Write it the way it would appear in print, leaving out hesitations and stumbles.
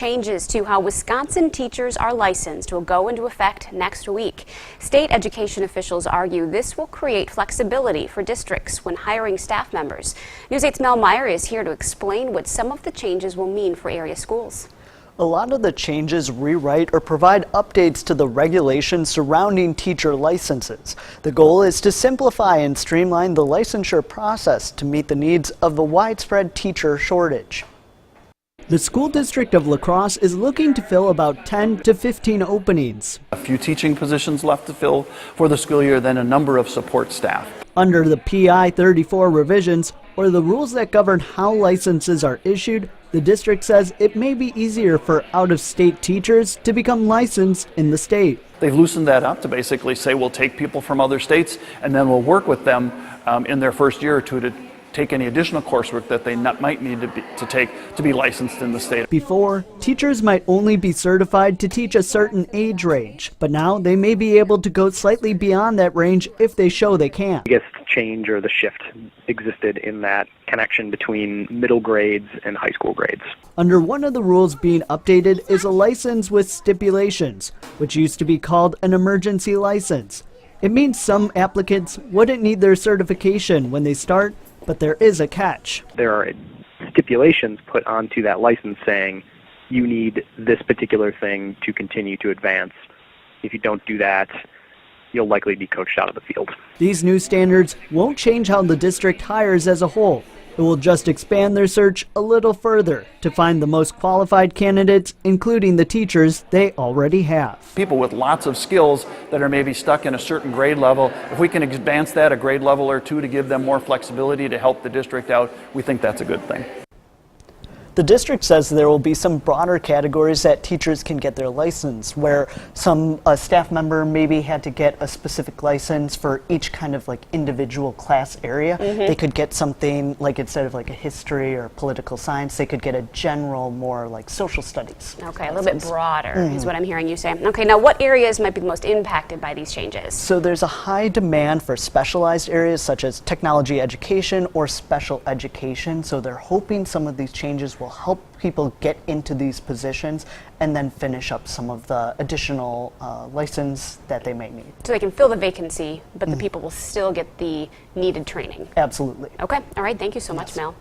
Changes to how Wisconsin teachers are licensed will go into effect next week. State education officials argue this will create flexibility for districts when hiring staff members. News 8's Mel Meyer is here to explain what some of the changes will mean for area schools. A lot of the changes rewrite or provide updates to the regulations surrounding teacher licenses. The goal is to simplify and streamline the licensure process to meet the needs of the widespread teacher shortage. The school district of La Crosse is looking to fill about 10 to 15 openings. A few teaching positions left to fill for the school year, then a number of support staff. Under the PI 34 revisions, or the rules that govern how licenses are issued, the district says it may be easier for out-of-state teachers to become licensed in the state. They've loosened that up to basically say we'll take people from other states and then we'll work with them in their first year or two to take any additional coursework that they might need to take to be licensed in the state. Before, teachers might only be certified to teach a certain age range, but now they may be able to go slightly beyond that range if they show they can. I guess the change or the shift existed in that connection between middle grades and high school grades. Under one of the rules being updated is a license with stipulations, which used to be called an emergency license. It means some applicants wouldn't need their certification when they start, but there is a catch. There are stipulations put onto that license saying you need this particular thing to continue to advance. If you don't do that, you'll likely be coached out of the field. These new standards won't change how the district hires as a whole. It will just expand their search a little further to find the most qualified candidates, including the teachers they already have. People with lots of skills that are maybe stuck in a certain grade level, if we can advance that a grade level or two to give them more flexibility to help the district out, we think that's a good thing. The district says there will be some broader categories that teachers can get their license, where a staff member maybe had to get a specific license for each kind of like individual class area. They could get something like, instead of like a history or political science, they could get a general, more like social studies. Okay, a little bit broader is what I'm hearing you say. Okay, now what areas might be the most impacted by these changes? So there's a high demand for specialized areas such as technology education or special education. So they're hoping some of these changes will help people get into these positions and then finish up some of the additional license that they may need. So they can fill the vacancy, but the people will still get the needed training. Absolutely. Okay, all right, thank you so much, Mel.